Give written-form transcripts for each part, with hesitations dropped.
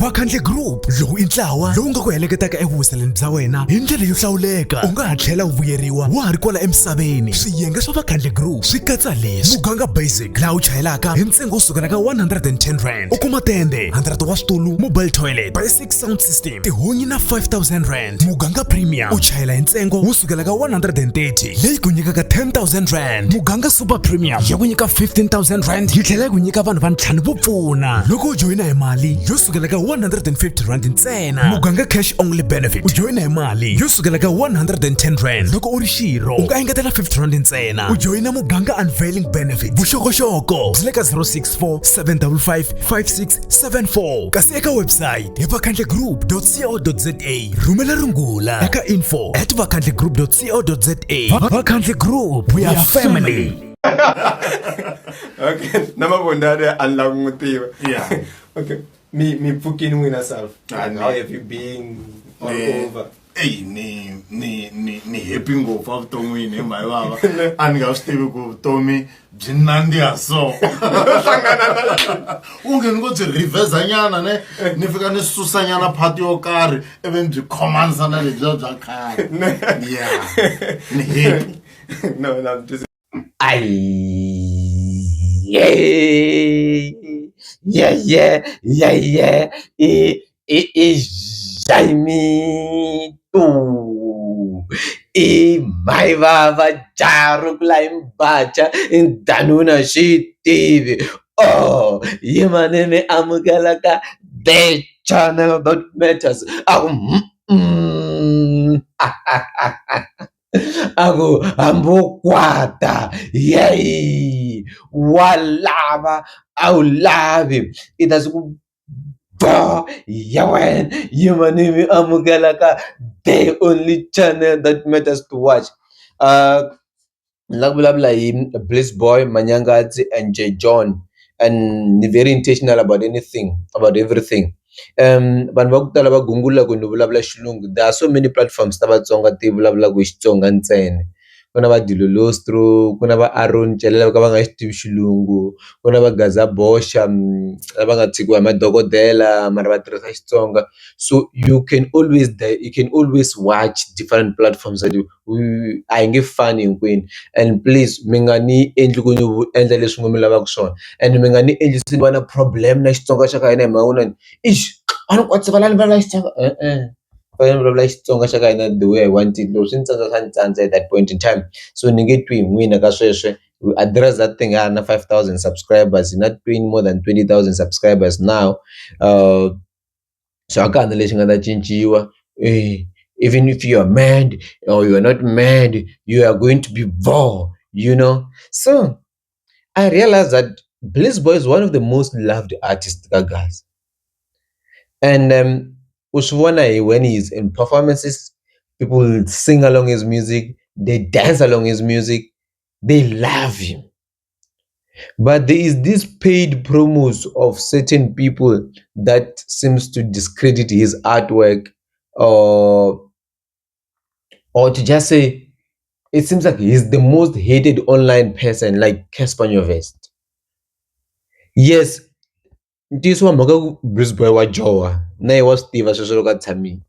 Vakhandle Group lowu i ntlawa lowu nga ku heleketaka evuwiseleni bya wena hi ndlela yo hlawuleka. U nga ha tlhela u vuyeriwa wa ha ri kwala emisaveni. Swiyenge swa Vakhandle Group swi katsa leswi: Muganga Basic laha u chayelaka hi ntsengo wo sukela ka 110 rand. U kuma tende 100 wa switulu, mobile toilet, basic sound system, tihunyi na 5000 rand. Muganga Premium u chayela hi ntsengo wo sukela ka 130 leyi ku nyikaka 10,000 rand. Muganga Super Premium ya ku nyika 15,000 rand yi tlhela ku nyika vanhu va ntlhanu vo pfuna loko u joyina hi mali yo sukela ka 150 rand ntsena. Muganga Cash Only Benefit u joyina hi mali yo sukela ka 110 rand loko u ri xirho u nga engetela 50 rand ntsena. U joyina Muganga Unveiling Benefit vuxokoxoko byi le ka 064 755 5674 kasi eka website hi vakhandlegroup.co.za. Rhumela rungula eka info@vakhandlegroup.co.za. Vakhandle Group, we are family. Okay, nama bondade Allah ngutiwa. Yeah. Okay, me pfuking wina self. And how have you been all over? Hey, ni happy ngopfu avuton'wini hi mhaka bava a ni nga swi tivi ku vutomi byi nandziha so unge ni ngo byi reverse nyana ne ni fika ni susa nyana phati yo karhi ivi ni byi khomanisa na lebyiya bya khale. Yeah, ni happy. No, I'm just Jaime tu my baba jaru climb bacha in Danuna she TV. Oh, Yemaneme Amugalaka, the channel that matters. Ako ambukwata yay walava awulavi itasuku ba yawen Yemaneme Amugalaka, the only channel that matters to watch. Blizz Boy, Manyangatsi, and J John, and very intentional about anything, about everything. Vanhu va ku tala va gungula ku ni vulavula Xilungu. There are so many platforms ta Vatsonga ti vulavulaka hi Xitsonga ntsena. Ku na va Dilolostro, ku na va Aaron Celela ka va nga xi tivi Xilungu, ku na va Gaza Bosha lava nga tshikiwa hi madokodela mara va tirhisa Xitsonga. So you can always watch different platforms that a yi nge fani hinkwenu. And please mi nga ni endli ku ni endla leswi n'wi mi lavaka swona, and mi nga ni endli se ni va na problem na Xitsonga xa ka hina hi mhaka ku na a ni kwatisa valani va vulavula Xitsonga fanele mi vulavula Xitsonga xa ka hina the way I want it. Loko swi ni tsandza swa ni tsandza at that point in time, so ni nge twi hi n'wina ka sweswe. We address that thing na 5,000 subscribers, you're not doing more than 20,000 subscribers now. So I can't lexi nga ta cinciwa. Even if you are mad or you are not mad, you are going to be bored, you know. So I realized that Blissbouy is one of the most loved artists, guys. And Ushuana, when he's in performances, people sing along his music, they dance along his music, they love him. But there is this paid promos of certain people that seems to discredit his artwork, or to just say it seems like he's the most hated online person, like Caspanyo Vest. Yes, this one Blissbouy wa Joa. Na was Steve sweswo ka tshami.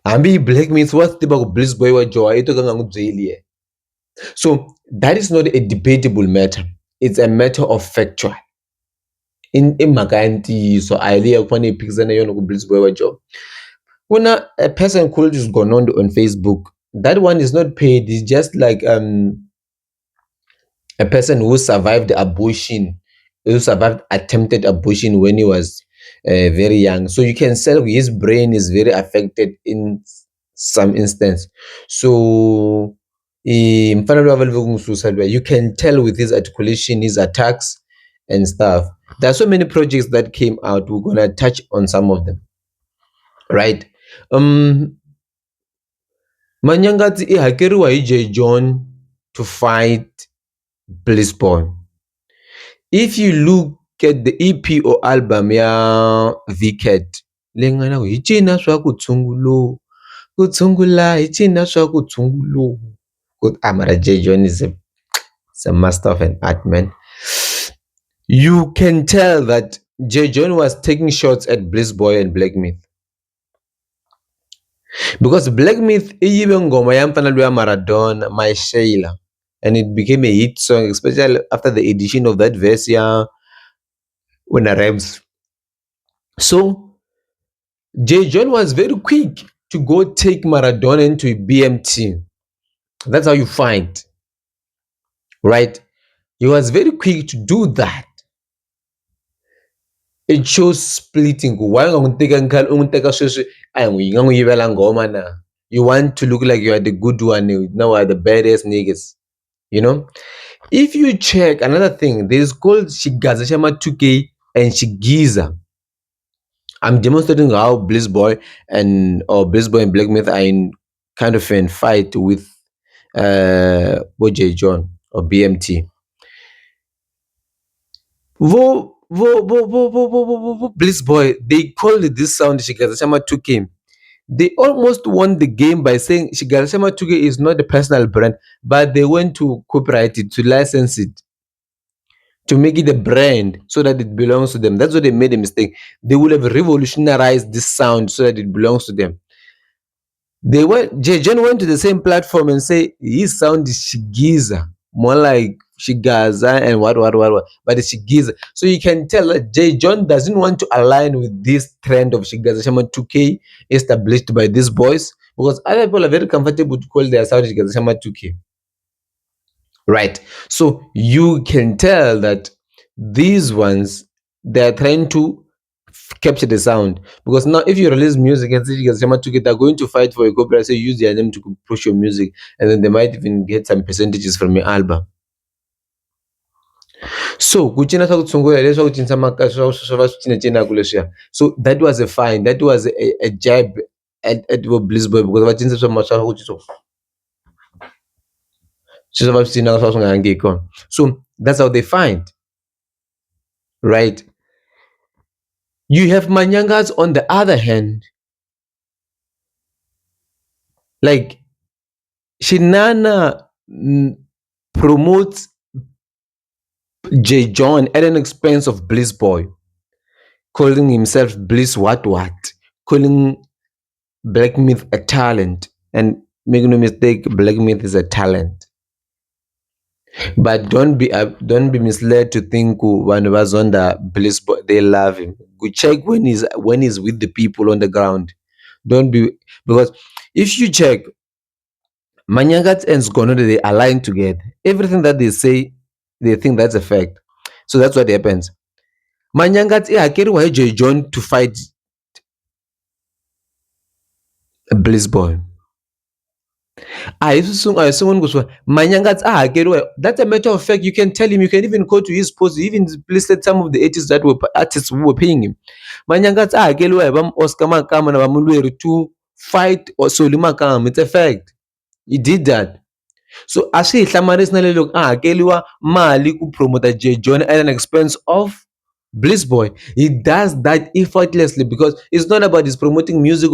Hambi Blackmyth was Steve ku Blissbouy wa Joa ito ka nga n'wi byeli. So that is not a debatable matter. It's a matter of factual. In Maganti, so I live funny picture na yon ku Blissbouy wa Joa. When a person called is gone on Facebook, that one is not paid. It's just like a person who survived abortion, who survived attempted abortion when he was very young. So you can tell his brain is very affected in some instance. So you can tell with his articulation, his attacks and stuff. There are so many projects that came out. We're gonna touch on some of them, right? Manyangatsi I hakeriwa hi J John to fight Blissbouy. If you look at the EP or album ya Vcat, lengana hi cina swa ku tshungulo ku tshungula hi cina swa ku tshungulo. Good Amara J John is a master of an art, man. You can tell that J John was taking shots at Blissbouy and Blackmyth. Because Blackmyth iyibe ngoma yamfana luya Maradona, My Shayla, and it became a hit song, especially after the edition of that verse ya when rhymes. So J John was very quick to go take Maradona into a BMT. That's how you find, right? He was very quick to do that. It shows splitting. Why you want to look like you are the good one, you now are the baddest niggas. You know? If you check another thing, there is called Shigaza Shama 2K and Shigiza. I'm demonstrating how Blissbouy and Blackmyth are in kind of a fight with J John or BMT. Blissbouy, they called this sound Shigazashama 2K. They almost won the game by saying Shigazashama 2K is not a personal brand, but they went to copyright it, to license it, to make it a brand so that it belongs to them. That's why they made a mistake. They would have revolutionized this sound so that it belongs to them. Jen went to the same platform and say his sound is Shigiza, more like Shigaza and what, but it's Shigiza. So you can tell that J John doesn't want to align with this trend of Shigaza Shaman 2K established by these boys, because other people are very comfortable to call their sound Shigaza Shaman 2K. Right. So you can tell that these ones, they are trying to capture the sound, because now if you release music and say they're going to fight for a copyright, so use their name to push your music, and then they might even get some percentages from your album. So so that was a fine, that was a jab at Blissbouy, because so that's how they find, right? You have Manyangas on the other hand, like Shinana promotes J John at an expense of Blissbouy, calling himself Bliss what, calling Blackmyth a talent, and make no mistake, Blackmyth is a talent. But don't be misled to think when was on the Blissbouy they love him. Go check when he's with the people on the ground. Don't be, because if you check Manyangatsi and Skono, they align together. Everything that they say, they think that's a fact. So that's what happens. Manyangatsi hakeriwa J John to fight Blissbouy. Manyangatsi that's a matter of fact. You can tell him, you can even go to his post, you even listed some of the artists who were paying him. Manyangatsi hakeriwa Oscar Makama na Bamulweru to fight or Soli Makama. It's a fact. He did that. So asihlanganisi nalelo hakeliwa mali ku promoter J John at an expense of Blissbouy. He does that effortlessly because it's not about his promoting music.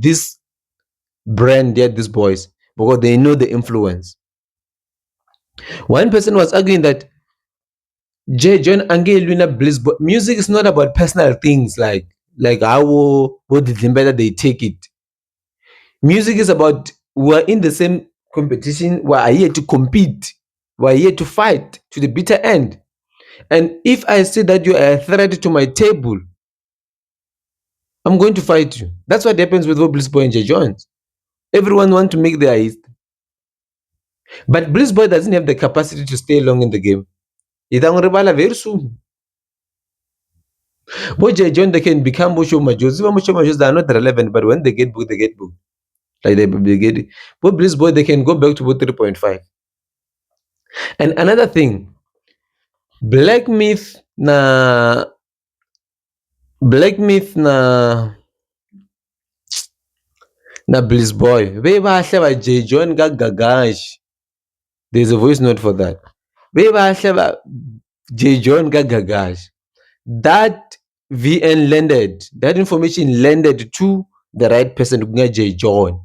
This brand, these boys, because they know the influence. One person was arguing that J John Angelina Blissbouy music is not about personal things like how better they take it. Music is about, we're in the same competition, we're here to compete, we're here to fight to the bitter end. And if I say that you are a threat to my table, I'm going to fight you. That's what happens with Blissbouy and J John. Everyone wants to make their hit. But Blissbouy doesn't have the capacity to stay long in the game. He's going to rebel very soon. But J John, they can become Mosho Majos. Even Mosho Majos, they are not relevant, but when they get booked, they get booked. Like they get it. But Blissbouy, they can go back to 3.5. And another thing, Blackmyth na Blissbouy, we bahle ba J John ka gagash. There's a voice note for that. We bahle ba J John ka gagash. That VN landed, that information landed to the right person, J John.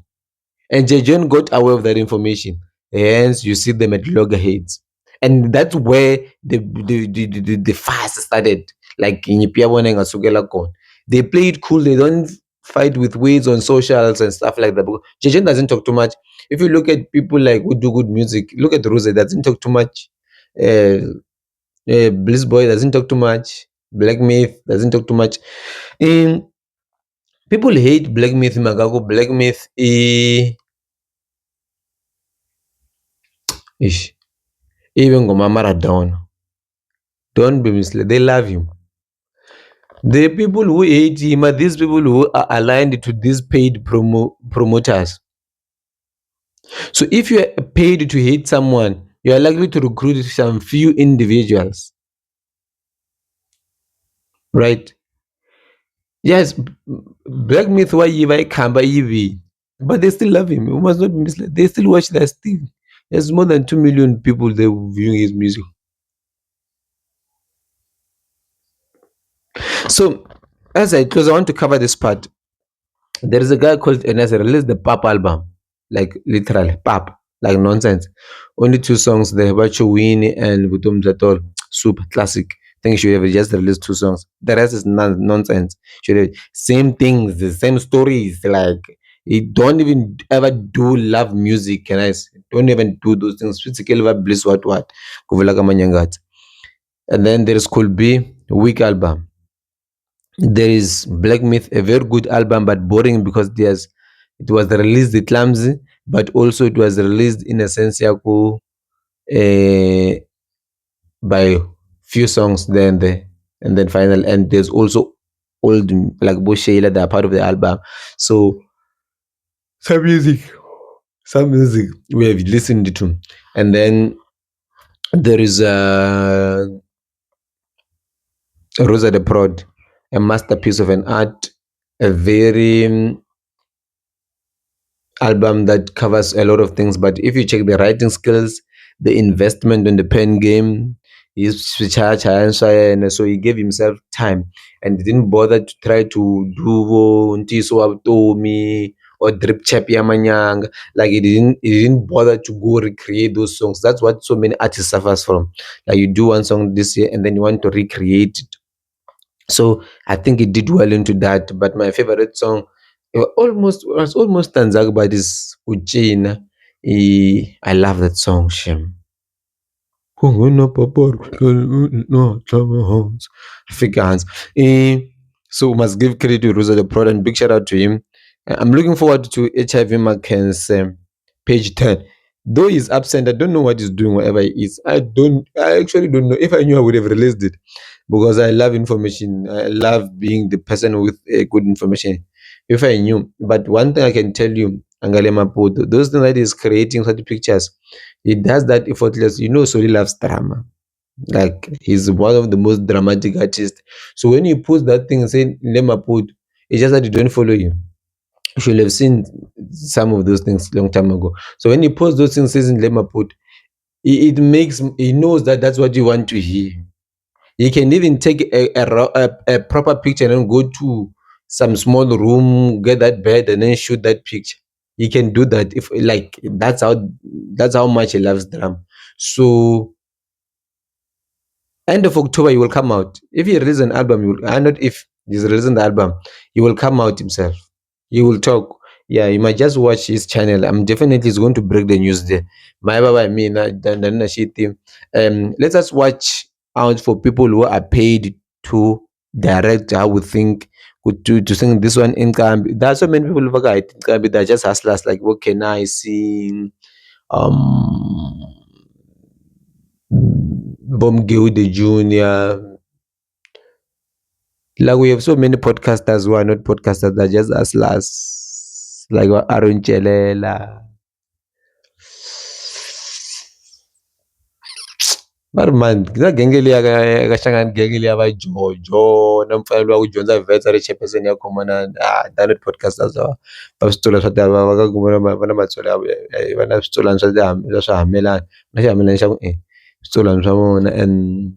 And J John got aware of that information. Hence, you see them at loggerheads. and that's where the fast started. Like in Piabone and Asugela Kon. They play it cool, they don't fight with words on socials and stuff like that. Jejen doesn't talk too much. If you look at people like who do good music, look at Rhuza, doesn't talk too much. Blizz Boy doesn't talk too much. Blackmyth doesn't talk too much. Um, People hate Blackmyth, Magago. Blackmyth, ish, even Goma Maradona. Don't be misled. They love him. The people who hate him are these people who are aligned to these paid promoters. So if you are paid to hate someone, you are likely to recruit some few individuals, right? Yes, Blackmyth why you Kamba EV, but they still love him. You must not be misled. They still watch that still. There's more than 2 million people there viewing his music. So as I close, I want to cover this part. There is a guy called Enes released the Pop album, like literally Pop, like nonsense. Only 2 songs there, Bacho Winnie and Vutum Zatol, super classic. Think should have just released 2 songs. The rest is nonsense. Should have same things, the same stories. Like you don't even ever do love music, and I don't even do those things. Physically, bliss what Kuvulaga Manyangatsi. And then there is could be weak album. There is Blackmyth, a very good album, but boring because it was released clumsy, but also it was released in a sense by few songs there and there, and then final. And there's also old like Boshela that are part of the album. So some music we have listened to, and then there is Rhuza de Prod, a masterpiece of an art, a very album that covers a lot of things. But if you check the writing skills, the investment in the pen game, so he gave himself time and didn't bother to try to do Ntiso or Drip Chap Yamanyang. Like he didn't bother to go recreate those songs. That's what so many artists suffers from. Like you do one song this year and then you want to recreate it. So I think it did well into that. But my favorite song, it was almost Tanzak, but it's Uchina. I love that song, Shem. Afrikaans. So must give credit to Rhuza de Prod and big shout out to him. I'm looking forward to HIV Markens page 10. Though he's absent, I don't know what he's doing wherever he is. I actually don't know. If I knew, I would have released it because I love information. I love being the person with good information. If I knew, but one thing I can tell you, Angale Maputo, those things that he's creating such pictures, he does that effortless. So he loves drama. Like he's one of the most dramatic artists. So when you post that thing and say Lema put, it's just that you don't follow him. You should have seen some of those things long time ago. So when he posts those things, says in Lema put, it makes he knows that that's what you want to hear. He can even take a proper picture and go to some small room, get that bed, and then shoot that picture. He can do that if like that's how much he loves drama. So end of October he will come out. If he releases an album, not if he's releasing the album, he will come out himself. He will talk. Yeah, you might just watch his channel. I'm definitely is going to break the news there. My baba me na shit. Let us watch out for people who are paid to direct how we think to sing this one in Kambi. There are so many people who are in Kambi that are just hustlers like what can I sing? Bom the Junior. Like we have so many podcasters who are not podcasters, they're just hustlers. Like Aaron Chelela. But man, that gengeli akashangana gengeli abajojo namfanele wakudyondza vets ari chairperson ya khomana tani podcasters va switolo swa va vana matsolo vana switolani swa swa hamelana na xihamelani xa ku switolani swa vona and